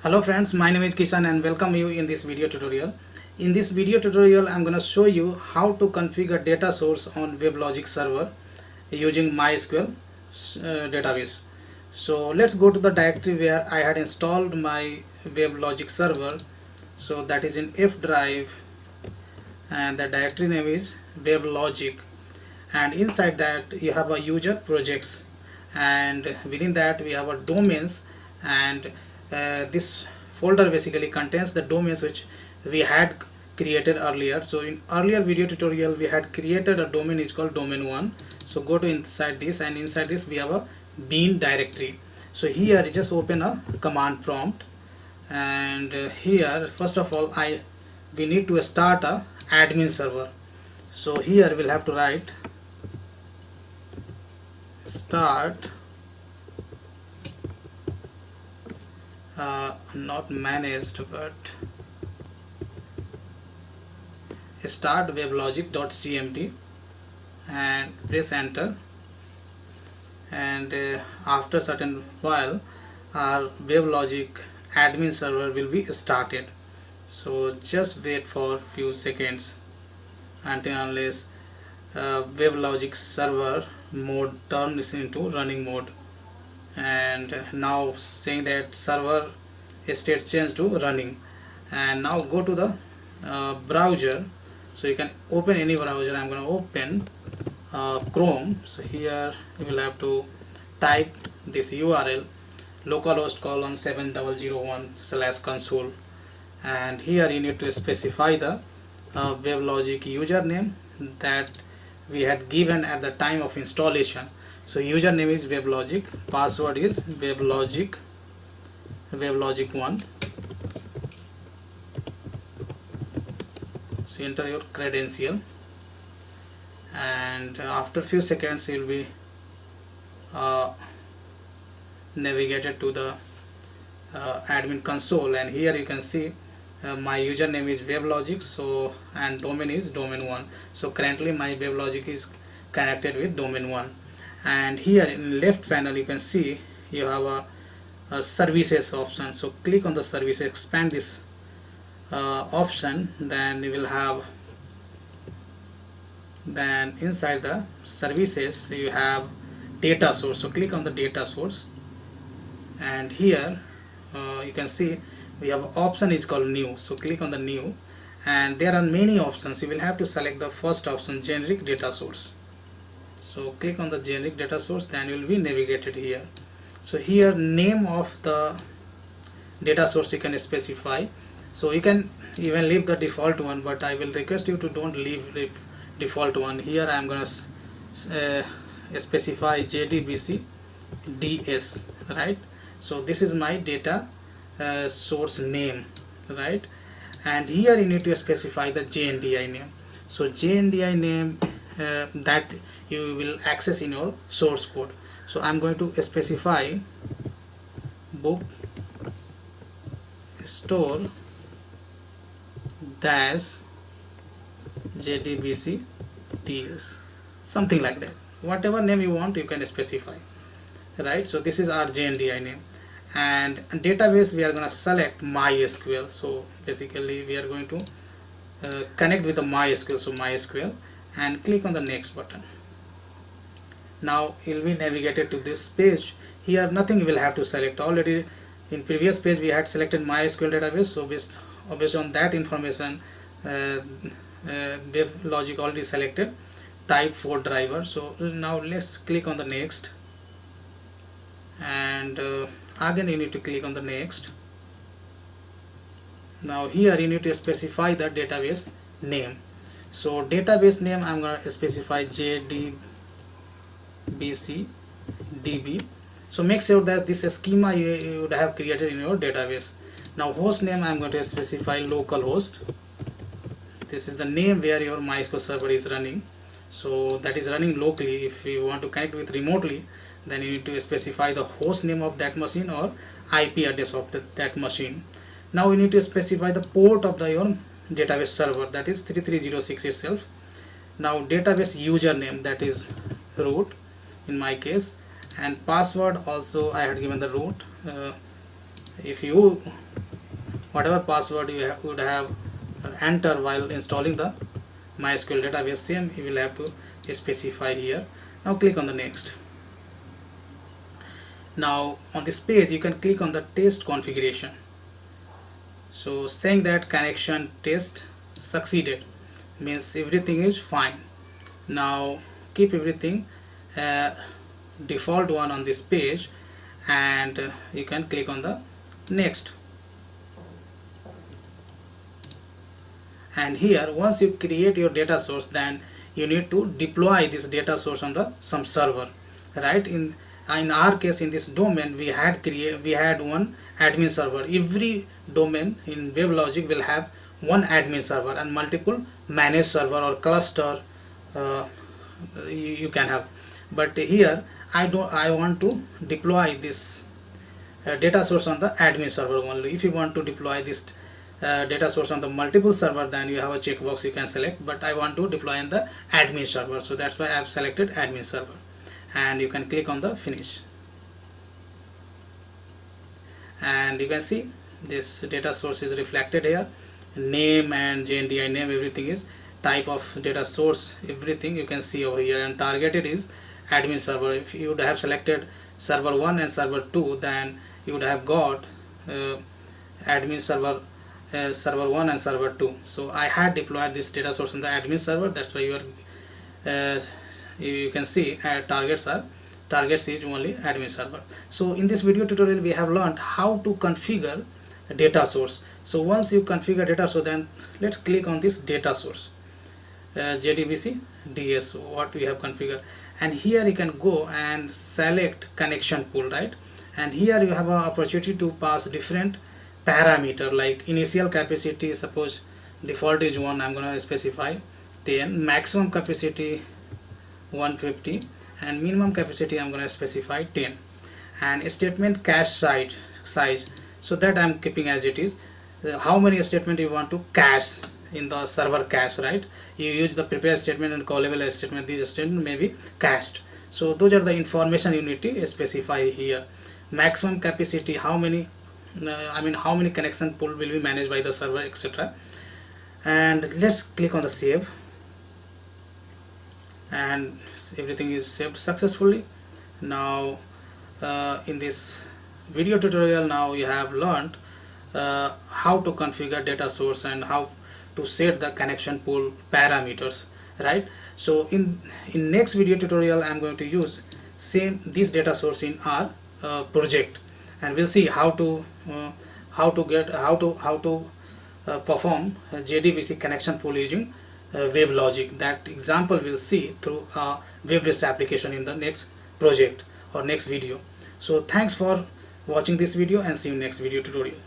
Hello friends, my name is Kishan and welcome you in this video tutorial. In this video tutorial, I'm going to show you how to configure data source on Weblogic server using MySQL database. So let's go to the directory where I had installed my Weblogic server. So that is in F drive and the directory name is Weblogic, and inside that you have a user projects, and within that we have a domains, and this folder basically contains the domains which we had created earlier. So in earlier video tutorial we had created a domain is called domain1. So go to inside this, and inside this we have a bin directory. So here you just open a command prompt, and here first of all we need to start a admin server. So here we'll have to write start not managed but start weblogic.cmd and press enter, and after certain while our Weblogic admin server will be started. So just wait for few seconds until unless Weblogic server mode turns into running mode, and now saying that server state changed to running. And now go to the browser. So you can open any browser. I'm going to open Chrome. So here you will have to type this URL localhost colon 7001/console, and here you need to specify the Weblogic username that we had given at the time of installation. So username is Weblogic, password is Weblogic1. So enter your credential, and after few seconds you will be navigated to the admin console, and here you can see my username is Weblogic, so and domain is domain1. So currently my Weblogic is connected with domain1, and here in left panel you can see you have a services option. So click on the services, expand this option, then you will have, then inside the services you have data source. So click on the data source, and here you can see we have option is called new. So click on the new, and there are many options. You will have to select the first option, generic data source. So click on the generic data source, then you will be navigated here. So here name of the data source you can specify. So you can even leave the default one, but I will request you to don't leave default one. Here I am going to specify JDBC DS, right? So this is my data source name, right? And here you need to specify the JNDI name. So JNDI name that you will access in your source code. So I'm going to specify book store dash JDBC DS, something like that. Whatever name you want you can specify, right? So this is our JNDI name, and database we are going to select MySQL. So basically we are going to connect with the MySQL. So MySQL, and click on the next button. Now you will be navigated to this page. Here nothing you will have to select. Already in previous page we had selected MySQL database, so based on that information Weblogic already selected type 4 driver. So now let's click on the next, and again you need to click on the next. Now here you need to specify the database name. So database name I'm going to specify JDBC DB. So make sure that this schema you would have created in your database. Now host name I'm going to specify localhost. This is the name where your MySQL server is running, so that is running locally. If you want to connect with remotely, then you need to specify the host name of that machine or IP address of that machine. Now you need to specify the port of your database server, that is 3306 itself. Now database username, that is root in my case, and password also I had given the root. If you whatever password you would have enter while installing the MySQL database, same you will have to specify here. Now click on the next. Now on this page you can click on the test configuration, so saying that connection test succeeded means everything is fine. Now keep everything default one on this page, and you can click on the next. And here once you create your data source, then you need to deploy this data source on the some server, right? In our case, in this domain, we had one admin server. Every domain in Weblogic will have one admin server and multiple managed server or cluster you can have. But here I want to deploy this data source on the admin server only. If you want to deploy this data source on the multiple server, then you have a checkbox you can select, but I want to deploy in the admin server, so that's why I have selected admin server, and you can click on the finish. And you can see this data source is reflected here, name and JNDI name, everything is type of data source, everything you can see over here, and targeted is admin server. If you would have selected server 1 and server 2, then you would have got admin server server 1 and server 2. So I had deployed this data source in the admin server, that's why you can see targets is only admin server. So in this video tutorial we have learned how to configure a data source. So once you configure data source, then let's click on this data source, JDBC DS, what we have configured, and here you can go and select connection pool, right? And here you have an opportunity to pass different parameter, like initial capacity, suppose default is 1, I'm going to specify 10, maximum capacity 150, and minimum capacity I'm going to specify 10, and statement cache size, so that I'm keeping as it is. How many statement you want to cache in the server cache, right? You use the prepare statement and callable statement, these statement may be cached. So those are the information you need to specify here. Maximum capacity, how many how many connection pool will be managed by the server, etc. And let's click on the save, and everything is saved successfully. Now in this video tutorial, now you have learned how to configure data source and how to set the connection pool parameters, right? So in next video tutorial I'm going to use this data source in our project, and we'll see how to perform JDBC connection pool using Weblogic. That example we'll see through a web-based application in the next project or next video. So thanks for watching this video, and see you next video tutorial.